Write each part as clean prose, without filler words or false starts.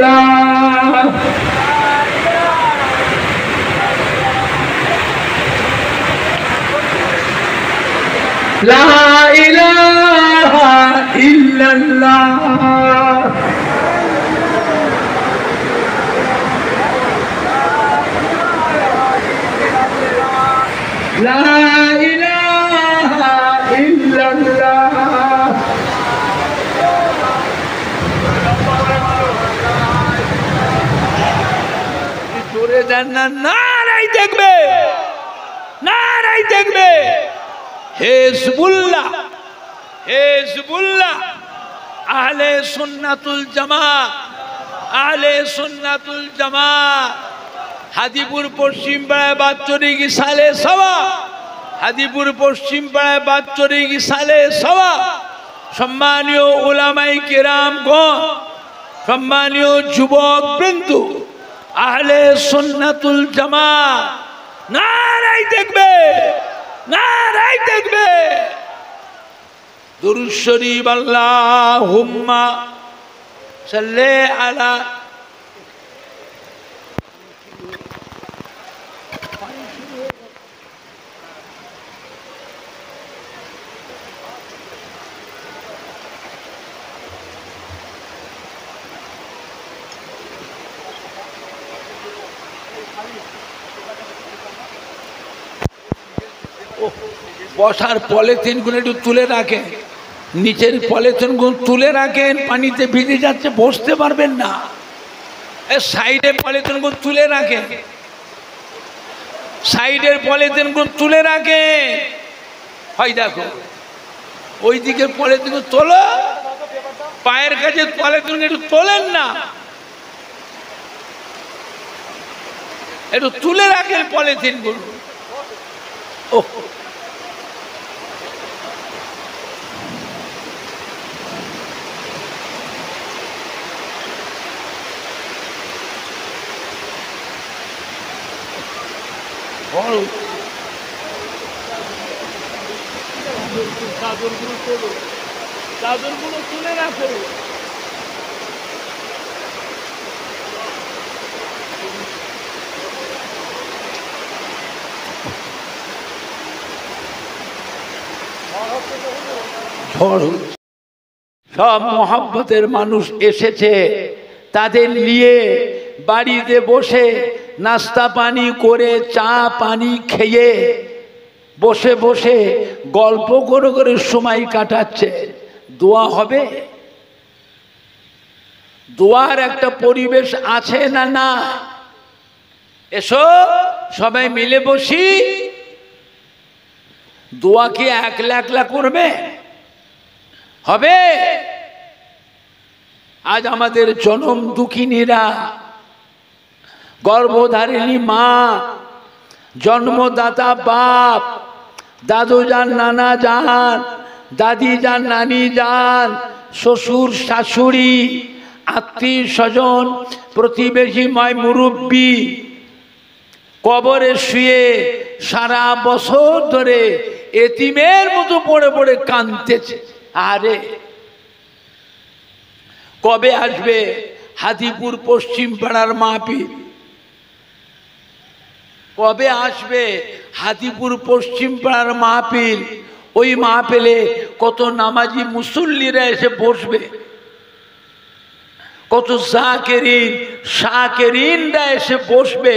ইল্লাল্লাহ লা ইলাহা ইল্লাল্লাহ লা ইলাহা ইল্লাল্লাহ জোরে দেন না, নারাই দেখবে, নারাই দেখবে। হিজবুল্লাহ, হিজবুল্লাহ, আহলে সুন্নাতুল জামাত, আহলে সুন্নাতুল জামাত। হাদিপুর পশ্চিম পাড়ায় বাৎসরিক সালে সভা, হাদিপুর পশ্চিম পাড়ায় বাৎসরিক সালে সভা। সম্মানীয় উলামায়ে কেরামগণ, সম্মানীয় যুবক বৃন্দ, আহলে সুন্নাতুল জামাত, নারাই দেখবে, নারাই দেখবে। দুরূদ শরীফ আল্লাহুম্মা সাল্লি আলা। বসার পলিথিনগুলো একটু তুলে রাখেন, নিচের পলিথিনগুলো তুলে রাখেন, পানিতে ভিজে যাচ্ছে, বসতে পারবেন না। সাইডে পলিথিনগুলো তুলে রাখেন, সাইডের পলিথিনগুলো তুলে রাখেন। হয় দেখো ওই দিকের পলিথিনগুলো তোলো, পায়ের কাছে পলিথিন একটু তোলেন না, একটু তুলে রাখেন পলিথিনগুলো। ও চাদরগুলো তোলো, চাদরগুলো তুলে রাখো। সব মোহাব্বতের মানুষ এসেছে, তাদের নিয়ে বাড়িতে বসে নাস্তা পানি করে, চা পানি খেয়ে বসে বসে গল্প করে করে সময় কাটাচ্ছে। দোয়া হবে? দোয়ার একটা পরিবেশ আছে না? না, এসো সবাই মিলে বসি। দোয়া কি একলা একলা করবে? হবে? আজ আমাদের জনম দুঃখিনীরা, গর্ভধারিণী মা, জন্মদাতা বাপ, দাদু যান, নানা যান, দাদি যান, নানি যান, শ্বশুর শাশুড়ি, আত্মীয় স্বজন, প্রতিবেশী, মায় মুরব্বী কবরে শুয়ে সারা বছর ধরে এতিমের মতো পড়ে পড়ে কাঁদতেছে। আরে কবে আসবে হাদিপুর পশ্চিম পাড়ার মাহফিল? কবে আসবে হাদিপুর পশ্চিম পাড়ার মাহফিল? ওই মাহফিলে কত নামাজি মুসল্লিরা এসে বসবে, কত জাকিরিন শাকিরিনরা এসে বসবে।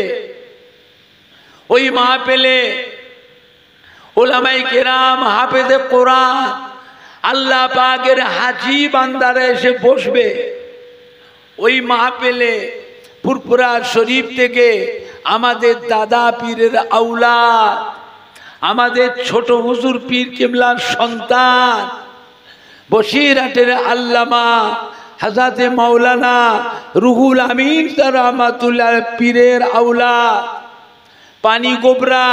ওই মাহফিলে উলামায়ে কেরাম, হাফেজে কোরআন, আল্লাহ পাকের হাজী বান্দারা এসে বসবে। ওই মাহফিলে ফুরফুরা শরীফ থেকে আমাদের দাদা পীরের আওলাদ, আমাদের ছোট হুজুর পীর কেবলার সন্তান, বসিরহাটের আল্লামা হযরতে মাওলানা রুহুল আমিন রাহমাতুল্লাহ পীরের আওলাদ, পানি গোবরা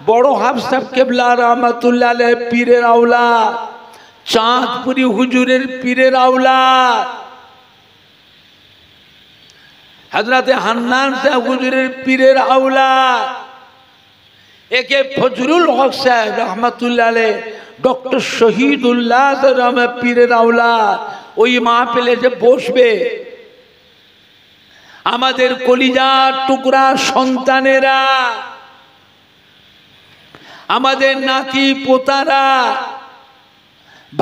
বড় হাফসাব কেবলা রাহমাতুল্লাহ পীরের আওলাদ, চাঁদপুরি হুজুরের পীরের আওলাদ, হযরতে হান্নান সাহেব হুজুরের পীরের আওলাদ, একে ফজলুল হক সাহেব রহমাতুল্লাহ আলাইহি, ডক্টর শহীদুল্লাহ পীরের আওলাদ ওই মাহফিলে যে বসবে। আমাদের কলিজার টুকরা সন্তানেরা, আমাদের নাতি পোতারা,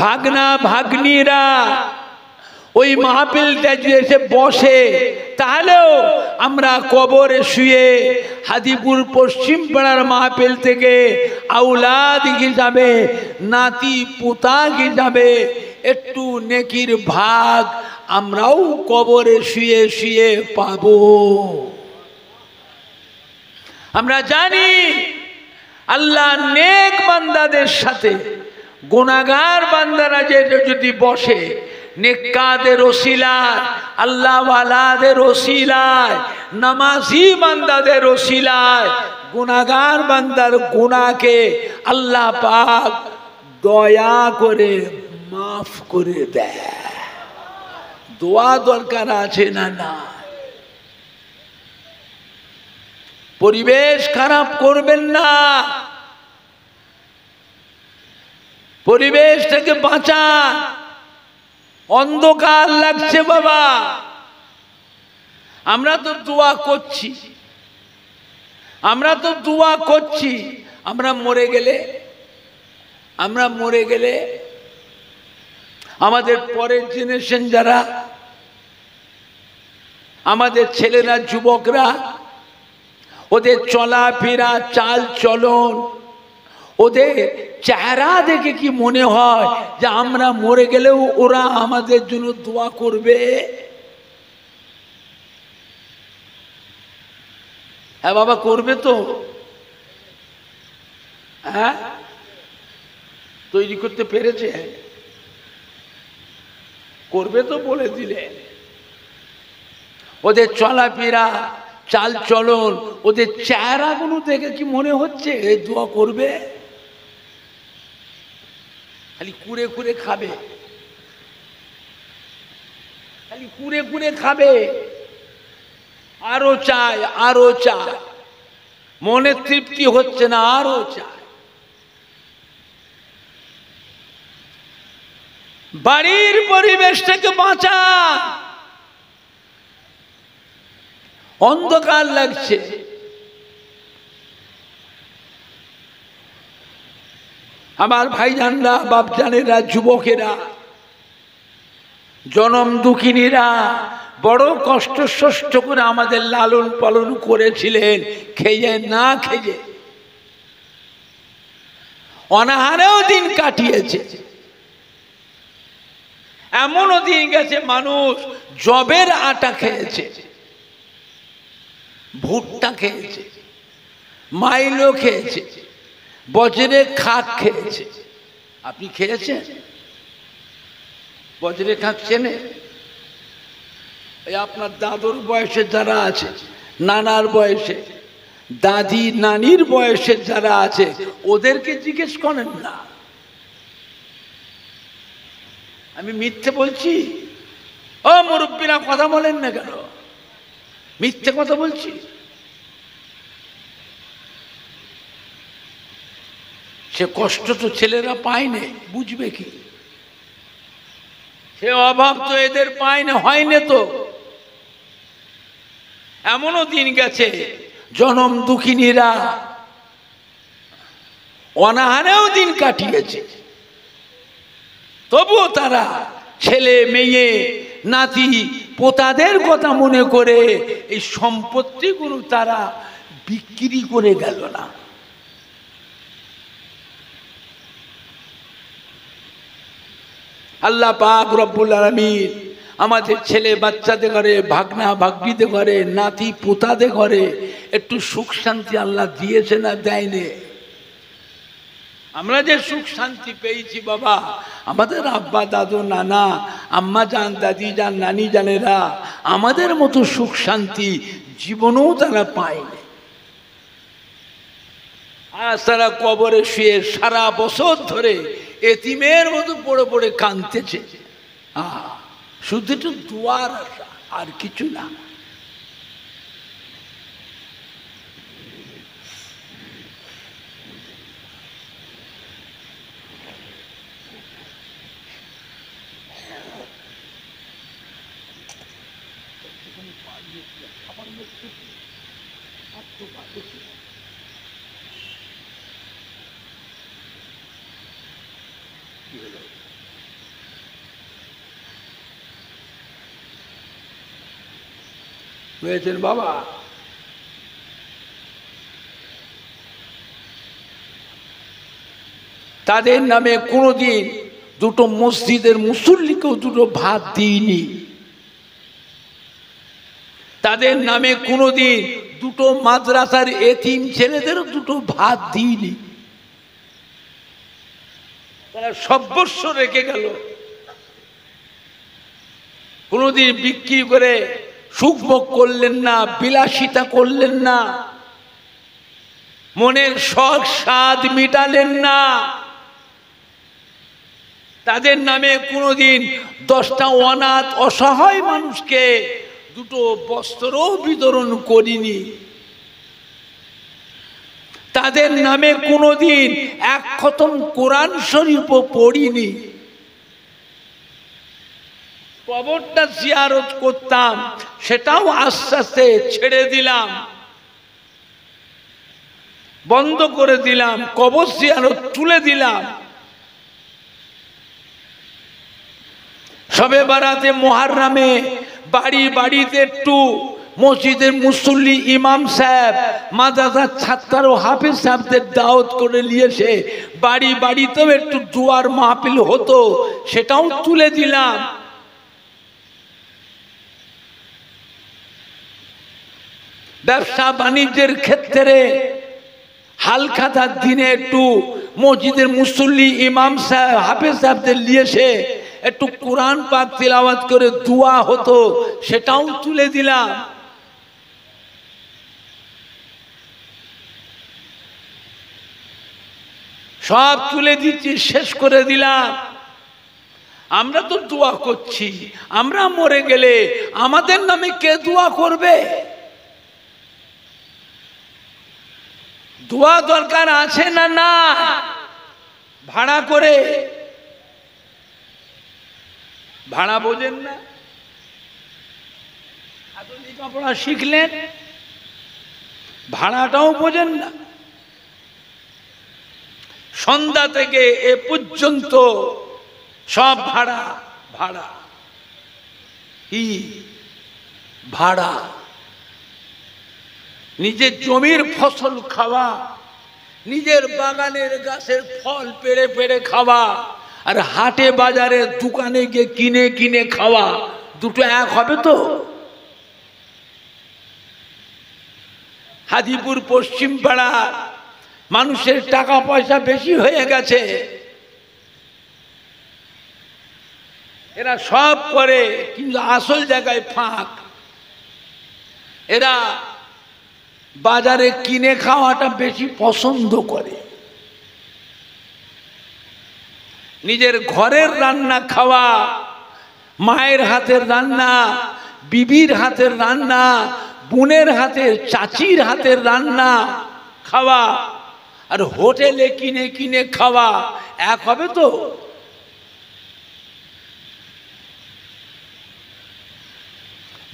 ভাগনা ভাগ্নিরা ওই মাহফিলটা যদি এসে বসে, তাহলেও আমরা কবরে শুয়ে হাদিপুর পশ্চিম পাড়ার মাহফিল থেকে আউলাদ হিসাবে, নাতি পোতা হিসাবে একটু নেকির ভাগ আমরাও কবরে শুয়ে শুয়ে পাবো। আমরা জানি আল্লাহ নেক বান্দাদের সাথে গুনাহগার বান্দারা যে যদি বসে, নেককারদের ওসিলায়, আল্লাহওয়ালাদের ওসিলায়, নামাজি বান্দাদের ওসিলায় গুনাহগার বান্দার গুনাহকে আল্লাহ পাক দয়া করে মাফ করে দেয়। দোয়া দরকার আছে না? না। পরিবেশ খারাপ করবেন না, পরিবেশ থেকে বাঁচান। অন্ধকার লাগছে বাবা, আমরা তো দোয়া করছি, আমরা মরে গেলে আমাদের পরের জেনারেশন যারা, আমাদের ছেলেরা, যুবকরা, ওদের চলাফেরা, চাল চলন, ওদের চেহারা দেখে কি মনে হয় যে আমরা মরে গেলেও ওরা আমাদের জন্য দোয়া করবে? হ্যাঁ বাবা, করবে তো? হ্যাঁ, তৈরি করতে পেরেছে? করবে তো বলে দিলে। ওদের চলাফেরা, চাল চলন, ওদের চেহারাগুলো দেখে কি মনে হচ্ছে দোয়া করবে? খালি কুড়ে কুড়ে খাবে, খালি কুড়ে কুড়ে খাবে, আরো চায়, আরো চায়, মনে তৃপ্তি হচ্ছে না, আরো চায়। বাড়ির পরিবেশটাকে বাঁচা। অন্ধকার লাগছে, আমার ভাইজানরা, বাপজানেরা, যুবকেরা, জনম দুঃখিনীরা বড় কষ্ট সষ্ট করে আমাদের লালন পালন করেছিলেন, খেয়ে না খেয়ে অনাহারেও দিন কাটিয়েছে। এমনও দিন গেছে মানুষ জবের আটা খেয়েছে, ভুট্টা খেয়েছে, মাইলো খেয়েছে, বজ্রের খাক খেয়েছে। আপনি খেয়েছেন বজ্রের খাক? চেনে? এই আপনার দাদুর বয়সে যারা আছে, নানার বয়সে, দাদি নানির বয়সে যারা আছে, ওদেরকে জিজ্ঞেস করেন না। আমি মিথ্যে বলছি? ও মুরব্বীরা কথা বলেন না কেন? মিথ্যে কথা বলছি? সে কষ্ট তো ছেলেরা পায় না, বুঝবে কি? সে অভাব তো এদের পায় না, হয় না তো। এমনও দিন গেছে জনম দুঃখিনীরা অনাহারেও দিন কাটিয়েছে, তবুও তারা ছেলে মেয়ে নাতি পোতাদের কথা মনে করে এই সম্পত্তিগুলো তারা বিক্রি করে গেল না। আল্লাহ পাক রব্বুল আলামিন আমাদের ছেলে বাচ্চাদের ঘরে, ভাগনা ভাগ্নিদের ঘরে, নাতি পোতাদের ঘরে একটু সুখ শান্তি আল্লাহ দিয়েছে না দেয়নি? আমরা যে সুখ শান্তি পেয়েছি বাবা, আমাদের আব্বা দাদু নানা আম্মা জান, দাদি জান, নানি জানেরা আমাদের মতো সুখ শান্তি জীবনেও তারা পায়নি। আর তারা কবরে শুয়ে সারা বছর ধরে এতিমের মতো পড়ে পড়ে কাঁদতেছে। শুধু একটু দুয়ার আশা, আর কিছু না। বুঝেছেন বাবা? তাদের নামে কোনোদিন দুটো মসজিদের মুসল্লিকেও দুটো ভাত দিইনি। তাদের নামে কোনোদিন দুটো মাদ্রাসার এতিম ছেলেদেরও দুটো ভাত দিইনি। তারা সর্বস্ব রেখে গেল। কোনোদিন বিক্রি করে সুখভোগ করলেন না, বিলাসিতা করলেন না, মনের শখ স্বাদ মিটালেন না। তাদের নামে কোনোদিন 10টা অনাথ অসহায় মানুষকে দুটো বস্ত্রও বিতরণ করিনি। তাদের নামে কোনোদিন এক খতম কোরআন শরীফও পড়িনি। কবরটা জিয়ারত করতাম, সেটাও আস্তে আস্তে ছেড়ে দিলাম, বন্ধ করে দিলাম, কবর জিয়ারত তুলে দিলাম। শবে বারাতে মুহররমে বাড়ি বাড়িতে একটু মসজিদের মুসল্লি ইমাম সাহেব মাদ্রাসার ছাত্র ও হাফেজ সাহেবদের দাওয়াত করে নিয়েছে, বাড়ি বাড়িতেও একটু দুয়ার মাহফিল হতো, সেটাও তুলে দিলাম। ব্যবসা বাণিজ্যের ক্ষেত্রে হালখাতার দিনে একটু মসজিদের মুসল্লি ইমাম সাহেব হাফেজ সাহেবদের নিয়েছে, একটু কোরআন পাক তিলাওয়াত করে দোয়া হতো, সেটাও তুলে দিলাম। সব তুলে দিচ্ছি, শেষ করে দিলাম। আমরা তো দোয়া করছি, আমরা মরে গেলে আমাদের নামে কে দোয়া করবে? দোয়া দরকার আছে না? না, ভাড়া করে, ভাড়া বোঝেন না? এত লেখাপড়া শিখলেন, ভাড়াটাও বোঝেন না। সন্ধ্যা থেকে এ পর্যন্ত সব ভাড়া ভাড়া, কি ভাড়া? নিজের জমির ফসল খাওয়া, নিজের বাগানের গাছের ফল পেড়ে পেড়ে খাওয়া, আর হাটে বাজারে দোকানে গিয়ে কিনে কিনে খাওয়া, দুটো এক হবে তো? হাজিপুর পশ্চিম পাড়া মানুষের টাকা পয়সা বেশি হয়ে গেছে, এরা সব করে, কিন্তু আসল জায়গায় ফাঁক। এরা বাজারে কিনে খাওয়াটা বেশি পছন্দ করে। নিজের ঘরের রান্না খাওয়া, মায়ের হাতের রান্না, বিবির হাতের রান্না, বোনের হাতের, চাচির হাতের রান্না খাওয়া, আর হোটেলে কিনে কিনে খাওয়া এক হবে তো?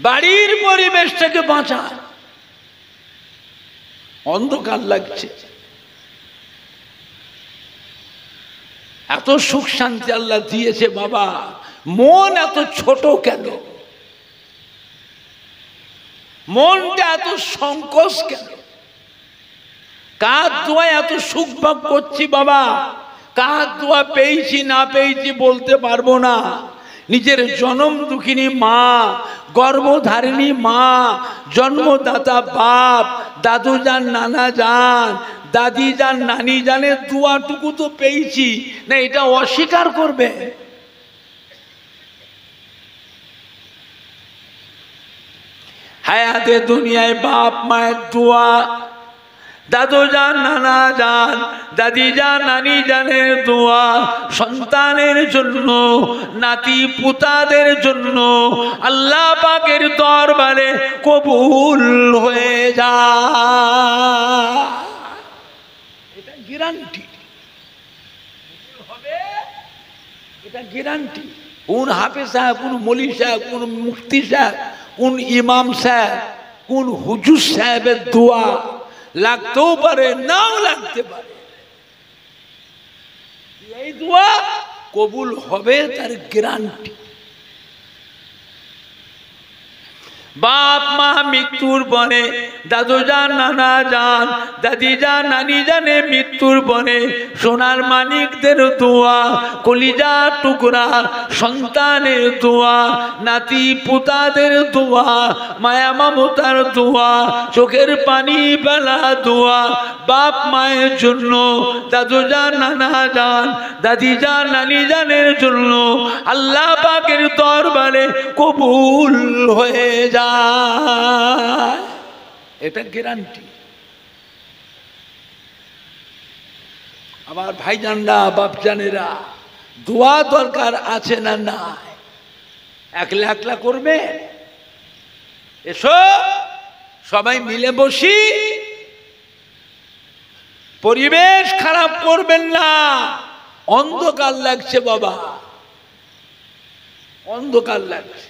বাড়ির পরিবেশটাকে বাঁচা। অন্ধকার লাগছে, এত সুখ শান্তি আল্লাহ দিয়েছে বাবা, মন এত ছোট কেন? মনটা এত সংকোচ কেন? কার দোয়ায় এত সুখ ভোগ করছি বাবা? কার দোয়া পেয়েছি না পেয়েছি বলতে পারবো না। নিজের জনম দুঃখিনী মা, গর্ভধারিণী মা, জন্মদাতা বাপ, দাদু যান, নানা যান, দাদি যান, নানি জানের দোয়াটুকু তো পেয়েছি না, এটা অস্বীকার করবে? হায়াতে দুনিয়ায় বাপ মায়ের দোয়া, দাদু যান, নানা যান, দাদি যান, নানি জানের দোয়া সন্তানের জন্য, নাতি পুতাদের জন্য আল্লাহ পাকের দরবারে কবুল হয়ে যায়। এটা গ্যারান্টি হবে, এটা গ্যারান্টি। কোন হাফেজ সাহেব, কোন মৌলভী সাহেব, কোন মুফতি সাহেব, কোন ইমাম সাহেব কোন হুজুর সাহেবের দোয়া লাগতেও পারে, নাও লাগতে পারে। এই দোয়া কবুল হবে তার গ্যারান্টি। বাপ মা মৃত্যুর পরে, দাদু যান, নানা যান, দাদি যান, নানি জানে মৃত্যুর পরে সোনার মানিকদের দোয়া, কলিজা টুকরা সন্তানের দোয়া, নাতি পুতাদের দোয়া, মায়া মমতার দোয়া, চোখের পানি ফেলা দোয়া বাপ মায়ের জন্য, দাদু যান, নানা যান, দাদি যান, নানি জানের জন্য আল্লাহ পাকের দরবারে কবুল হয়ে যায়। এটা গ্যারান্টি। আমার ভাইজানরা, বাপজানেরা, দোয়া দরকার আছে না নাই? একলা একলা করবে? এসো সবাই মিলে বসি, পরিবেশ খারাপ করবেন না। অন্ধকার লাগছে বাবা, অন্ধকার লাগছে।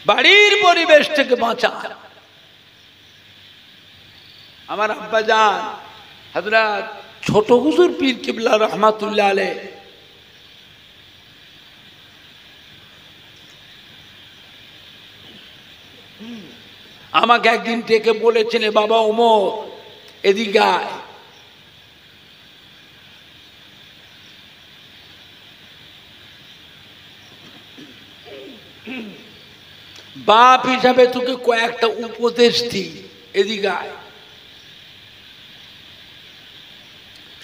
বাড়ির পরিবেশ থেকে বাঁচা। আমার আব্বাজান হযরত ছোট হুজুর পীর কিবলা রহমাতুল্লাহ আলাইহ আমাকে একদিন ডেকে বলেছিলেন, বাবা ওমর এদিকে আয়। বাপ হিসাবে তোকে কয়েকটা উপদেশ দিই, এদিকে আয়।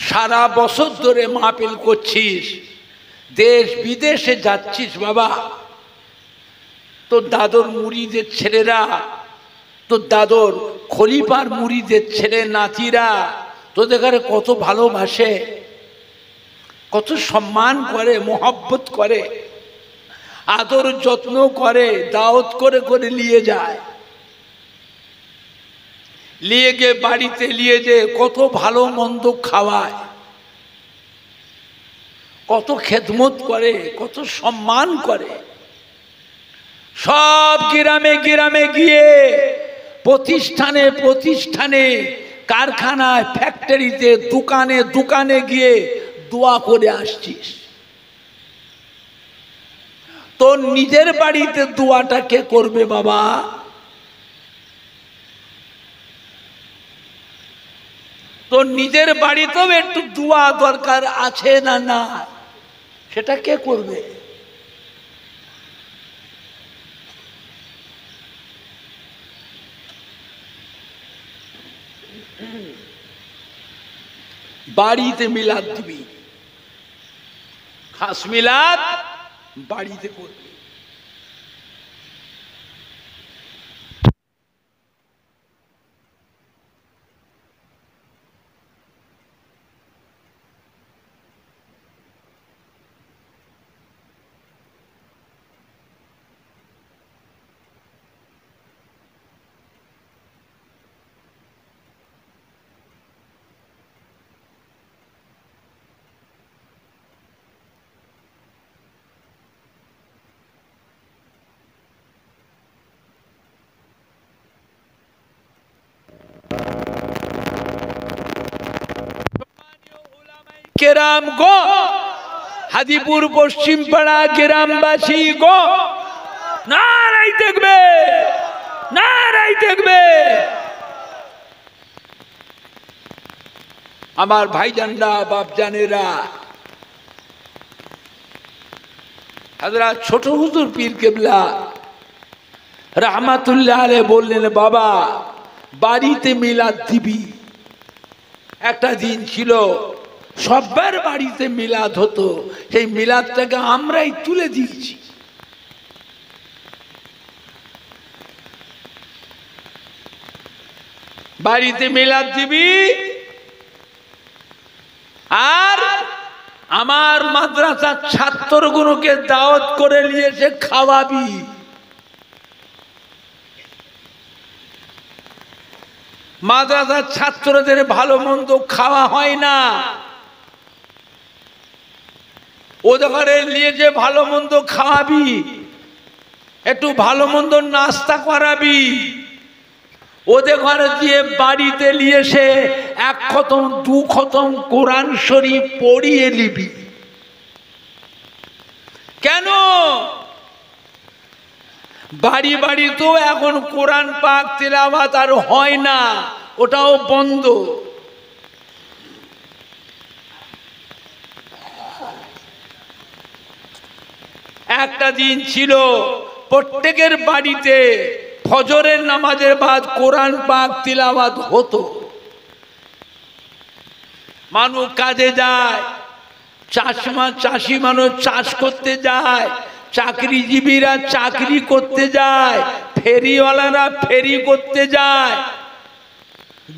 সারা বছর ধরে মাহফিল করছিস, দেশ বিদেশে যাচ্ছিস বাবা, তোর দাদর মুরিদের ছেলেরা, তোর দাদর খলিফার মুরিদের ছেলে নাতিরা তোদের ঘরে কত ভালোবাসে, কত সম্মান করে, মোহব্বত করে, আদর যত্ন করে, দাওয়াত করে করে নিয়ে যায়, নিয়ে গিয়ে বাড়িতে নিয়ে যে কত ভালো মন্দ খাওয়ায়, কত খেদমত করে, কত সম্মান করে। সব গ্রামে গ্রামে গিয়ে, প্রতিষ্ঠানে প্রতিষ্ঠানে, কারখানায়, ফ্যাক্টরিতে, দোকানে দোকানে গিয়ে দোয়া করে আসছিস। তোর নিজের বাড়িতে দোয়াটা কে করবে বাবা? তোর নিজের বাড়িতেও একটু দোয়া দরকার আছে না না? সেটা কে করবে? বাড়িতে মিলাদ দিবি, খাস মিলাদ বাড়িতে করবি। কেরাম গো, হাদিপুর পশ্চিম পাড়া গ্রামবাসী গো, নারাই দেখবে, নারাই দেখবে। আমার ভাইজানরা, বাপজানেরা, হযরত ছোট হুজুর পীর কেবলা রহমাতুল্লাহ আলাইহি বললেন, বাবা বাড়িতে মিলাদ দিবি। একটা দিন ছিল সবার বাড়িতে মিলাদ হতো, সেই মিলাদটাকে আমরাই তুলে দিয়েছি। বাড়িতে মিলাদ দিবি আর আমার মাদ্রাসার ছাত্রগুলোকে দাওয়াত করে নিয়ে এসে খাওয়াবি। মাদ্রাসার ছাত্রদের ভালো মন্দ খাওয়া হয় না, ওদের ঘরে নিয়ে যে ভালো মন্দ খাওয়াবি, একটু ভালো মন্দ নাস্তা করাবি, ওদের ঘরে দিয়ে বাড়িতে নিয়ে এসে 1 খতম 2 খতম কোরআন শরীফ পড়িয়ে নিবি। কেন? বাড়ি বাড়ি তো এখন কোরআন পাক তিলাওয়াত আর হয় না, ওটাও বন্ধ। একটা দিন ছিল প্রত্যেকের বাড়িতে ফজরের নামাজের বাদ কোরআন পাক তিলাওয়াত হতো। মানুষ কাজে যায়, চাষি মানুষ চাষ করতে যায়, চাকরিজীবীরা চাকরি করতে যায়, ফেরিওয়ালারা ফেরি করতে যায়,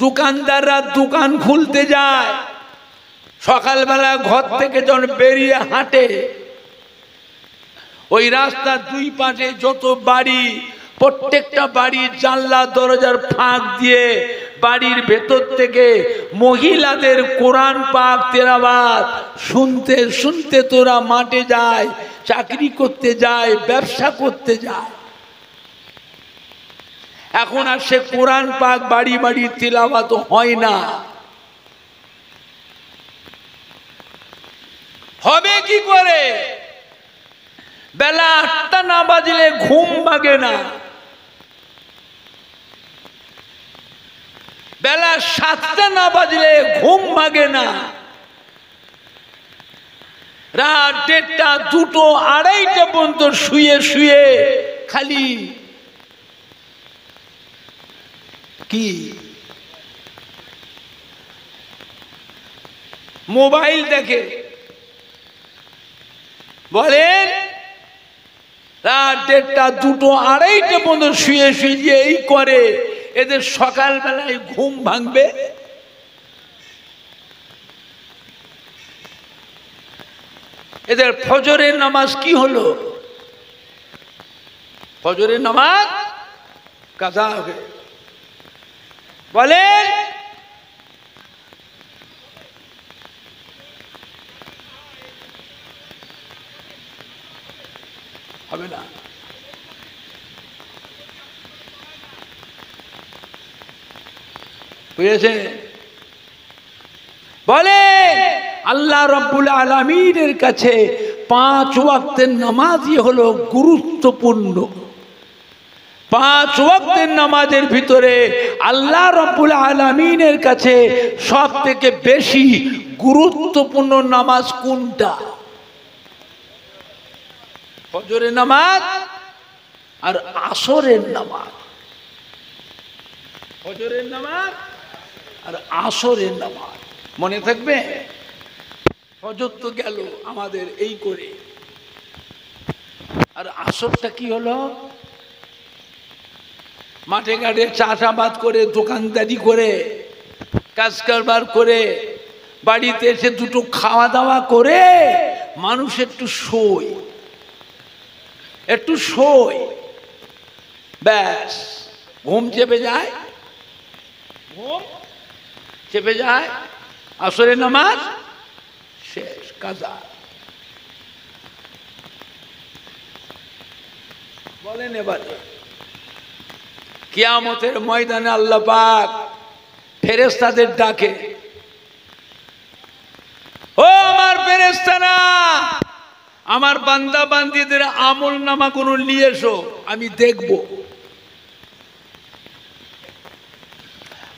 দোকানদাররা দোকান খুলতে যায়। সকালবেলা ঘর থেকে যখন বেরিয়ে হাঁটে, ওই রাস্তার 2 পাশে যত বাড়ি, প্রত্যেকটা বাড়ির জানলা দরজার ফাঁক দিয়ে বাড়ির ভেতর থেকে মহিলাদের কোরআন পাক তেলাওয়াত শুনতে শুনতে তোরা মাঠে যায়, চাকরি করতে যায়, ব্যবসা করতে যায়। এখন আর সে কোরআন পাক বাড়ি বাড়ি তেলাওয়াত হয় না। হবে কি করে? বেলা 8টা না বাজলে ঘুম ভাঙে না, বেলা 7টা না বাজলে ঘুম ভাঙে না, রাত 1টা 2টো 2:30টা পর্যন্ত শুয়ে শুয়ে খালি কি মোবাইল দেখে। বলেন, রাত 1টা 2টো 2:30টা পর্যন্ত শুয়ে শুয়ে এই করে, এদের সকালবেলায় ঘুম ভাঙবে? এদের ফজরের নামাজ কি হলো? ফজরের নামাজ কাজা হবে। বলেন, হবে না। বুঝেছে? বলে আল্লাহ রাব্বুল আলামিনের কাছে 5 ওয়াক্তের নামাজই হলো গুরুত্বপূর্ণ। 5 ওয়াক্তের নামাজের ভিতরে আল্লাহ রাব্বুল আলামিনের কাছে সবথেকে বেশি গুরুত্বপূর্ণ নামাজ কোনটা? ফজরের নামাজ আর আসরের নামাজ। ফজরের নামাজ আর আসরের নামাজ মনে থাকবে? ফজর তো গেল আমাদের এই করে, আর আসরটা কি হলো? মাঠে ঘাটে চাষাবাদ করে, দোকানদারি করে, কাজ কারবার করে, বাড়িতে এসে 2টো খাওয়া দাওয়া করে মানুষ একটু শোয়, একটু শোয়, ব্যাস ঘুম চেপে যায়, ঘুম চেপে যায়, আসরের নামাজ শেষ, কাজা। বলেন, এবারে কিয়ামতের ময়দানে আল্লাহ পাক ফেরেশতাদের ডাকে, ও আমার ফেরেশতারা, আমার বান্দা বান্দীদের আমল নামা গুলো নিয়ে এসো, আমি দেখব।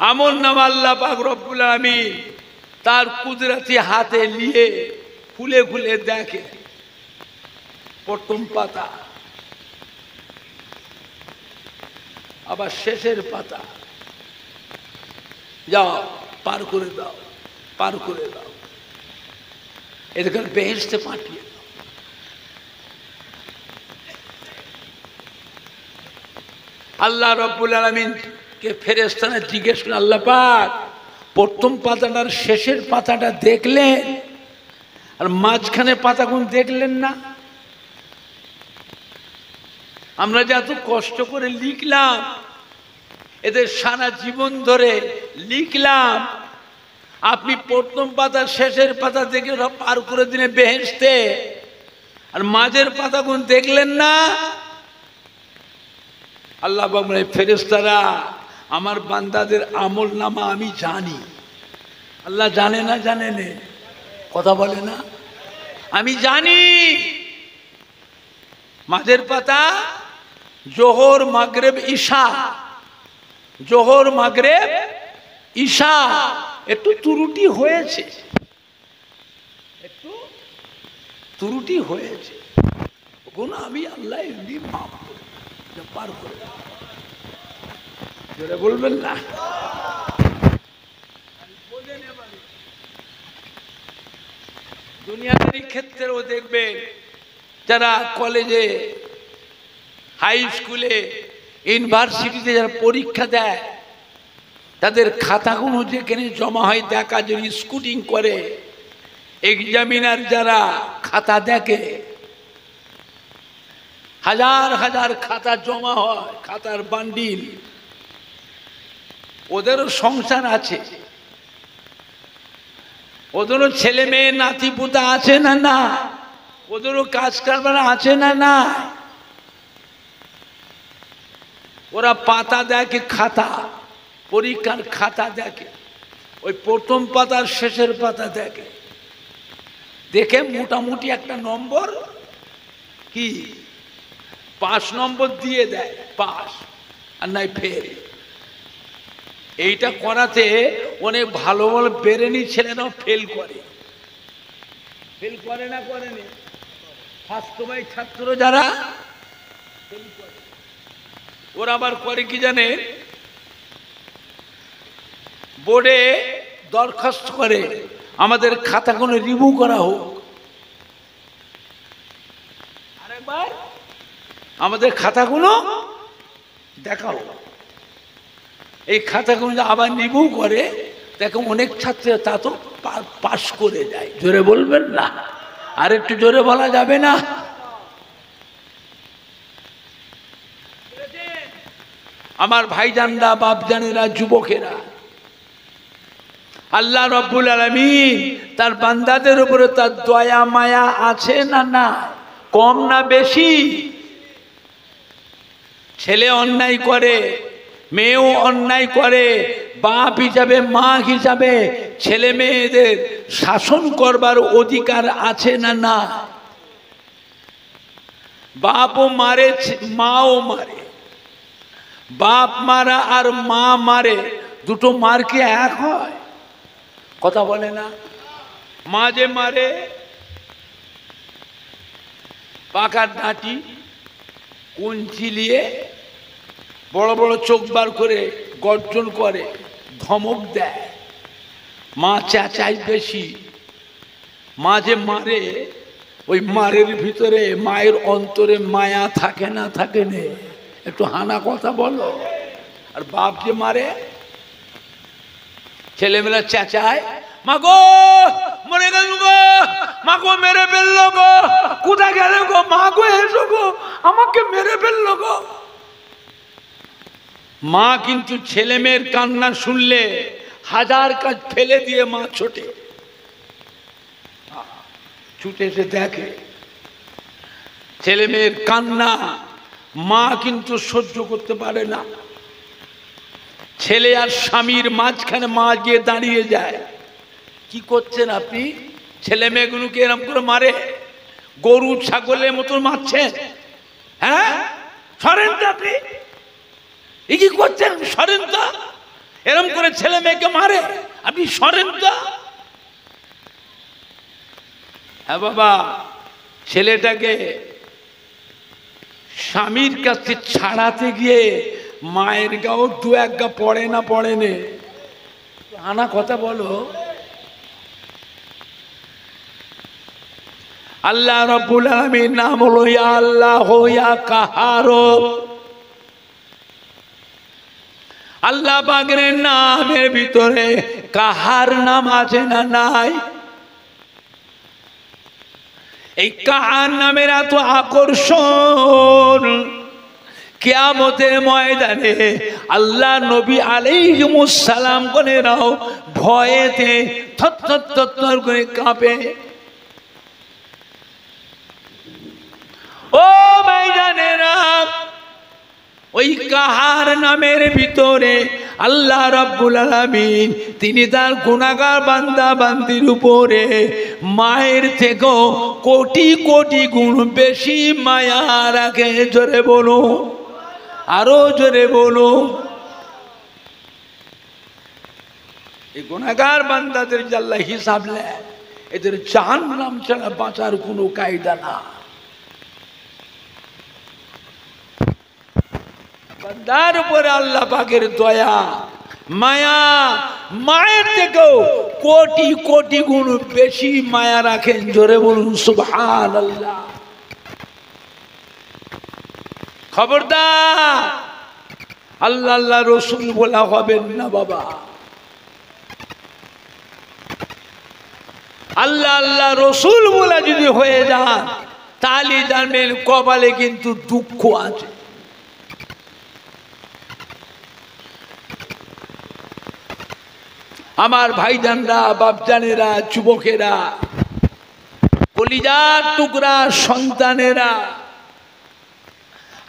আমল নামা আল্লাহ পাক রব্বুল আলামিন তার কুদরতি হাতে নিয়ে খুলে খুলে দেখে। প্রথম পাতা, আবার শেষের পাতা, যাও পার করে দাও, পার করে দাও, এদের বেহেশতে পাঠিয়ে দাও। আল্লাহ রাব্বুল আলামিন কে ফেরেশতারা জিজ্ঞেস করে, আল্লাহ পাক প্রথম পাতাটার শেষের পাতাটা দেখলেন, আর মাঝখানে পাতা কোন দেখলেন না? আমরা যে এত কষ্ট করে লিখলাম, এদের সারা জীবন ধরে লিখলাম, আপনি প্রথম পাতা শেষের পাতা দেখে পার করে দিনে বেহেশতে, আর মাঝের পাতাগুলো দেখলেন না। আল্লাহ বলে, ফেরেশতারা আমার বান্দাদের আমল নামা আমি জানি। আল্লাহ জানে না? জানে না? কথা বলে না? আমি জানি। মাঝের পাতা জোহর মাগরিব ঈশা, জোহর মাগরিব ঈশা একটু ত্রুটি হয়েছে, একটু ত্রুটি হয়েছে, ওগুলো আমি আল্লাহ এমনি মাফ করে পার করে। জোরে বলবেন না? দুনিয়াদারি ক্ষেত্রেও দেখবেন, যারা কলেজে, হাই স্কুলে, ইউনিভার্সিটিতে যারা পরীক্ষা দেয়, তাদের খাতাগুলো যেখানে জমা হয় দেখার জন্য স্কুটিং করে এক্সামিনার যারা খাতা দেখে, হাজার হাজার খাতা জমা হয়, খাতার বান্ডিল। ওদেরও সংসার আছে, ওদেরও ছেলে মেয়ে নাতি পুতা আছে না না? ওদেরও কাজ কারবার আছে না না? ওরা পাতা দেখে, খাতা, পরীক্ষার খাতা দেখে, ওই প্রথম পাতার শেষের পাতা দেখে, দেখে মোটামুটি একটা নম্বর কি 5 নম্বর দিয়ে দেয়, পাস, আর নাই ফেল। এইটা করাতে অনেক ভালো ভালো বেরেনি ছেলেরাও ফেল করে। ফেল করে না? করেনি? ফার্স্টবাই ছাত্র যারা ফেল করে, ওরা আবার করে কি জানে, বোর্ডে দরখাস্ত করে আমাদের খাতাগুলো রিভিউ করা হোক, আরেকবার আমাদের খাতাগুলো দেখা হোক। এই খাতাগুলো আবার রিভিউ করে, দেখো অনেক ছাত্ররা তা তো পাস করে যায়। জোরে বলবেন না? আর একটু জোরে বলা যাবে না? আমার ভাইজানরা, বাপজানেরা, যুবকেরা, আল্লাহ রাব্বুল আলামিন তার বান্দাদের উপরে তার দয়া মায়া আছে না না? কম না বেশি? ছেলে অন্যায় করে, মেয়েও অন্যায় করে, বাপ হিসাবে, মা হিসাবে ছেলে মেয়েদের শাসন করবার অধিকার আছে না না? বাপও মারে, মাও মারে। বাপ মারা আর মা মারে, দুটো মার কি এক হয়? কথা বলে না? মা যে মারে, পাকার ডাঁটি কুঞ্চি নিয়ে বড় বড় চোখ বার করে গর্জন করে, ধমক দেয়, মা চেঁচায় বেশি। মা যে মারে, ওই মারের ভিতরে মায়ের অন্তরে মায়া থাকে না থাকে না? একটু হানা কথা বলো। আর বাপ যে মারে, ছেলেমেয়েরা চেঁচায়, মা গো মরে গেল গো, মা গো মেরে ফেললো গো, কোথায় গেলে গো, মা গো এসো গো, আমাকে মেরে ফেললো গো। মা কিন্তু ছেলে মেয়ের কান্না শুনলে হাজার কাজ ফেলে দিয়ে মা ছোটে, ছুটে এসে দেখে ছেলে মেয়ের কান্না। মা কিন্তু সহ্য করতে পারে না। ছেলে আর স্বামীর মাঝখানে মা গিয়ে দাঁড়িয়ে যায়। কি করছেন আপনি? ছেলে মেয়েগুলোকে এরম করে মারে, গরু ছাগলের মতো মারছেন, হ্যাঁ? সরেন তো আপনি, এই কি করছেন? সরেন তো, এরম করে ছেলে মেয়েকে মারে, আপনি সরেন তো। হ্যাঁ বাবা, ছেলেটাকে স্বামীর কাছে ছাড়াতে গিয়ে মায়ের গাও দু এক গা পড়ে না পড়ে নে? আনা কথা বলো। আল্লাহ রাব্বুল আলামিন নাম হলো ইয়া আল্লাহ ইয়া কাহার। আল্লাহ পাকের নামের ভিতরে কাহার নাম আছে না নাই? এই কাহার নামের এত আকর্ষণ, কিয়ামতের ময়দানে আল্লাহ নবী আলাইহিমুস সালাম গনেরাও ভয়েতে থরথর করে কাঁপে। ও ভাইজানেরা, ওই কাহার নামের ভিতরে আল্লাহ রাব্বুল আলামিন তিনি তার গুনাহগার বান্দা বান্দির উপরে মায়ের থেকেও কোটি কোটি গুণ বেশি মায়া রাখে। জোরে বলো, আরো জোরে বলো। এই গুনাহগার বান্দাদের আল্লাহ হিসাব নেয়, এদের জাহান্নাম ছাড়া বাঁচার কোনো কায়দা না। বান্দার উপরে আল্লাহ পাকের দয়া মায়া মায়ের থেকেও কোটি কোটি গুণ বেশি মায়া রাখেন। জোরে বলুন সুবহানাল্লাহ। খবরদার আল্লাহ আল্লাহ রসুল বলা হবেন না বাবা। আল্লাহ আল্লাহ রসুল বলা যদি হয়ে যান তাহলে জানবেন কপালে কিন্তু দুঃখ আছে। আমার ভাইজানরা, বাপজানেরা, যুবকেরা, কলিজার টুকরা সন্তানেরা,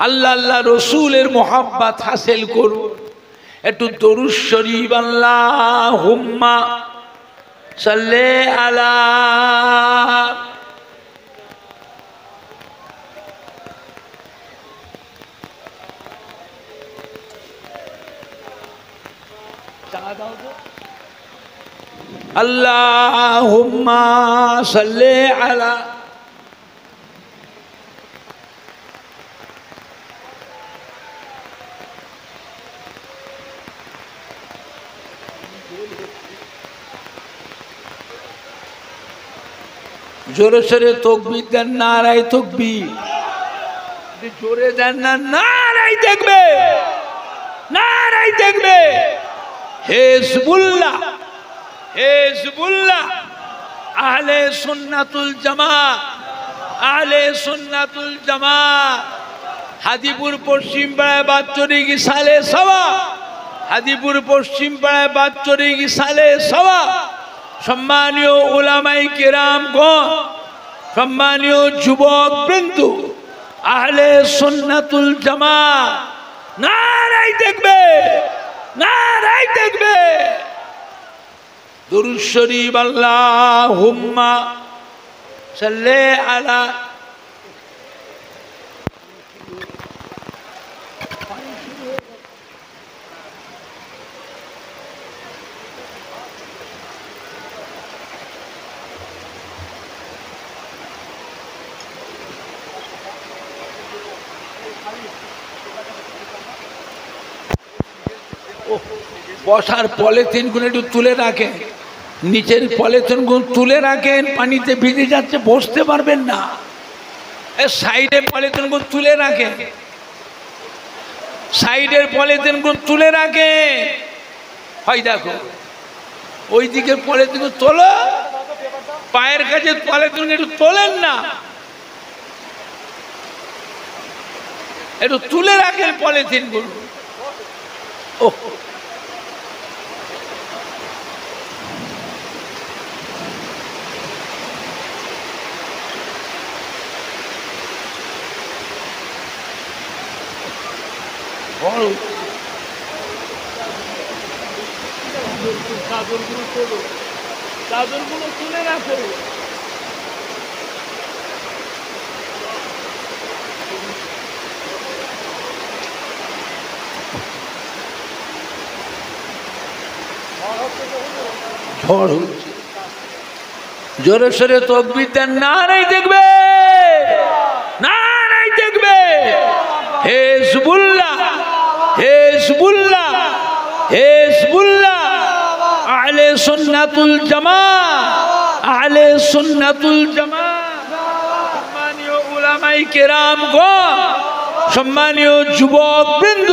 আল্লাহ আল্লাহ রসুলের মোহাব্বত হাসিল করুন। একটু দরুদ শরীফ আল্লাহুম্মা সাল্লি আলা আল্লাহুম্মা সাল্লি আলা জোরে সোরে তকবীর দেন, নারায়ে তকবীর। জোরে দেন না, নারায়ে দেখবে, নারায়ে দেখবে। হিজবুল্লাহ, হিজবুল্লাহ, আহলে সুন্নাতুল জামাত, আহলে সুন্নাতুল জামাত, হাদিপুর পশ্চিম পাড়ায় বাৎসরিক সালে সভা, হাদিপুর পশ্চিম পাড়ায় বাৎসরিক সালে সভা। সম্মানীয় উলামায়ে কেরামগণ, সম্মানীয় যুবক বৃন্দ, আহলে সুন্নাতুল জামাত, নারায়ে দেখবে, নারায়ে দেখবে। দুরূদ শরীফ আল্লাহুম্মা সাল্লি আলা বসার পলিথিনগুলো একটু তুলে রাখেন, নিচের পলিথিনগুলো তুলে রাখেন, পানিতে ভিজে যাচ্ছে, বসতে পারবেন না। সাইডে পলিথিনগুলো তুলে রাখেন, সাইডের পলিথিনগুলো তুলে রাখেন। হয় দেখো ওই দিকের পলিথিনগুলো তোলো, পায়ের কাছে পলিথিন একটু তোলেন না, একটু তুলে রাখেন পলিথিনগুলো। ও চাদরগুলো তোলো, চাদরগুলো তুলে রাখো। ঝড় হচ্ছে, জোরে সোরে তাকবীর দেন, নারায়ে দেখবে, নারায়ে দেখবে। হিজবুল্লাহ, হিজবুল্লাহ, হিজবুল্লাহ, আহলে সুন্নাতুল জামাত, আহলে সুন্নাতুল জামাত। সম্মানীয় উলামায়ে কেরামগণ, সম্মানীয় যুবক বৃন্দ,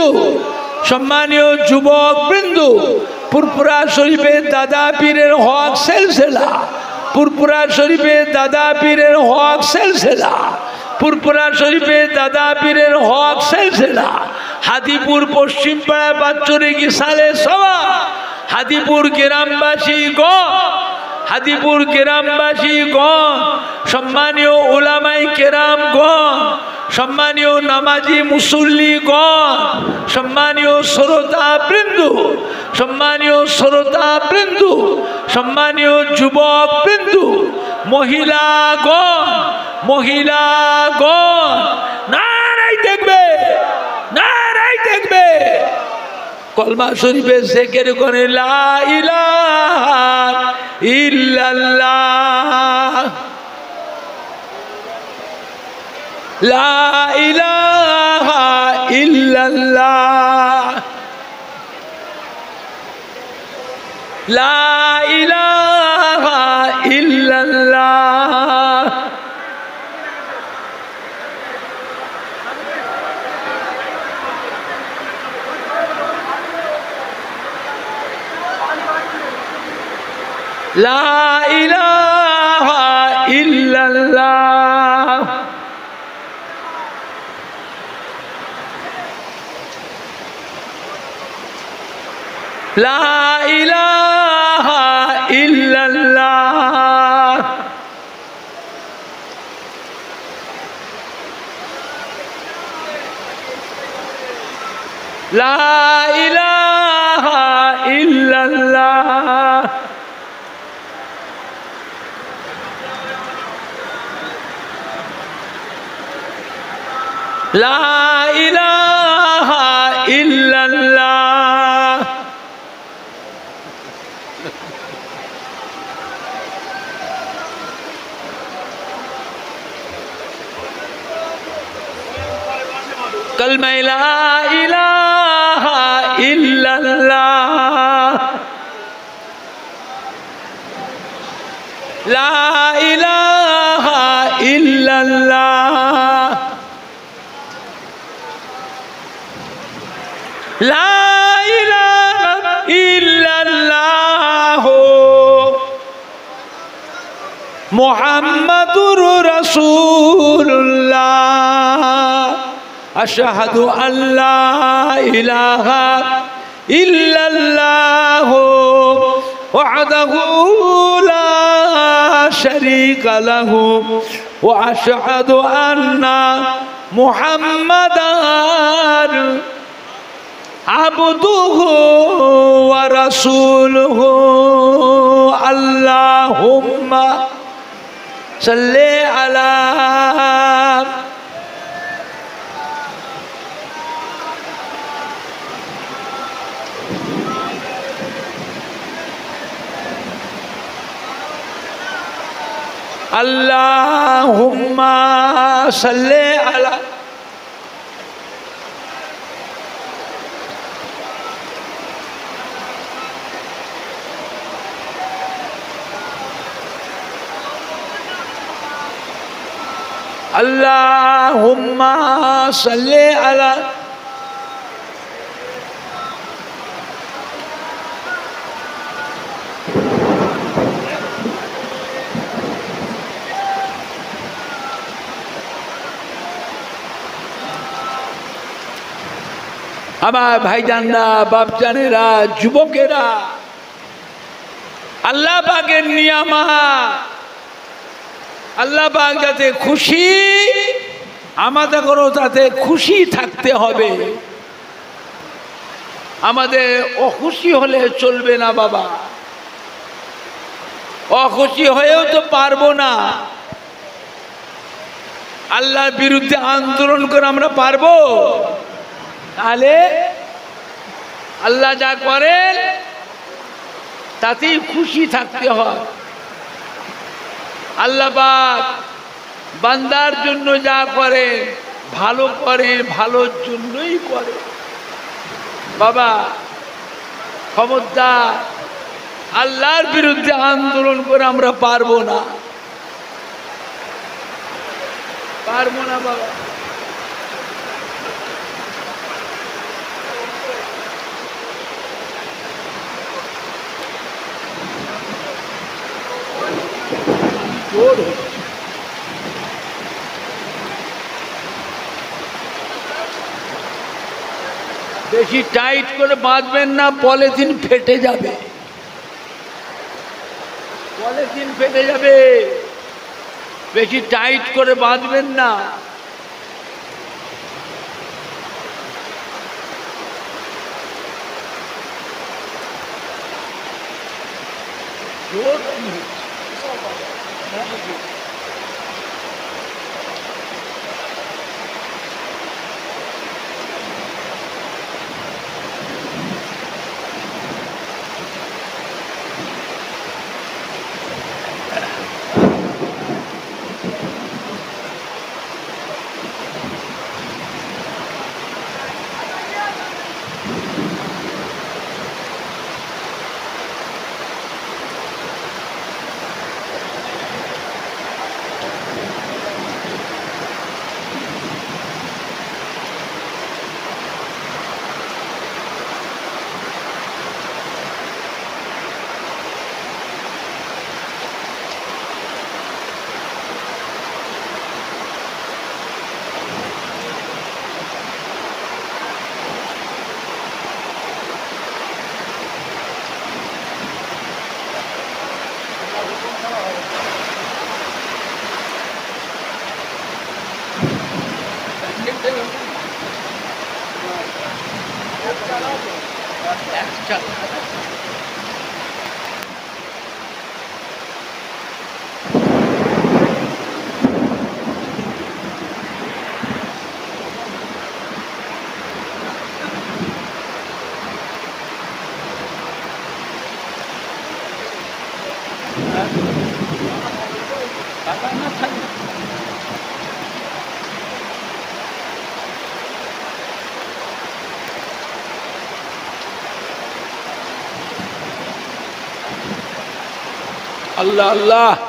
সম্মানীয় যুবক বৃন্দ, পুরপুরা শরীফের দাদা পীরের হক সিলসিলা, পুরপুরা শরীফের দাদা পীরের হক সিলসিলা, পুরপুরা শরীফের দাদা পীরের হক সিলসিলা, হাদিপুর পশ্চিম পাড়া বাচ্চরিক সালে সভা হাদিপুর গ্রামবাসী হাদিপুর গ্রামবাসী সম্মানীয় উলামায়ে কেরামগণ, সম্মানীয় নামাজি মুসল্লিগণ, সম্মানীয় শ্রোতাবৃন্দ, সম্মানীয় শ্রোতাবৃন্দ, সম্মানীয় যুবকবৃন্দ, মহিলাগণ, নারায়ে দেখবে, নারায়ে দেখবে, কলমা শরীফে জিকির করে লা ইলাহা ইল্লাল্লাহ, লা ইলাহা ইল্লাল্লাহ, লা ইলাহা ইল্লাল্লাহ, লা ইলাহা ইল্লাল্লাহ, লা ইলাহা ইল্লাল্লাহ, লা ইলাহা ইল্লাল্লাহ, লা ইলাহা ইল্লাল্লাহ, कलमा ला इलाहा इल्लल्लाह, ला इलाहा इल्लल्लाह, ला इलाहा इल्लल्लाह मुहम्मदुर रसूलुल्लाह, अशहदु अल्ला इलाहा इल्लल्लाह वहदहु ला शरीका लहु व अशहदु अन्ना मुहम्मदन अब्दुहु व रसूलुहु। अल्लाहुम्मा सल्ले अला अल्लाहुम्मा सल्ले अला अल्लाहुम्मा सल्ले अला আমার ভাইজানরা, বাপজানেরা, যুবকেরা, আল্লাহ পাকের নিয়ামত, আল্লাহ পাক যাতে খুশি, আমাদেরও তাতে খুশি থাকতে হবে। আমাদের অখুশি হলে চলবে না বাবা, অখুশি হয়েও তো পারবো না। আল্লাহর বিরুদ্ধে আন্দোলন করে আমরা পারবো? তাহলে আল্লাহ যা করেন তাতেই খুশি থাকতে হয়। আল্লাহ পাক বান্দার জন্য যা করে ভালো করে, ভালোর জন্যই করে বাবা। খবরদার আল্লাহর বিরুদ্ধে আন্দোলন করে আমরা পারবো না, পারবো না বাবা। বেশি টাইট করে বাঁধবেন না, পলিথিন ফেটে যাবে, পলিথিন ফেটে যাবে। বেশি টাইট করে বাঁধবেন না। জোর কি হচ্ছে? আল্লাহ আল্লাহ।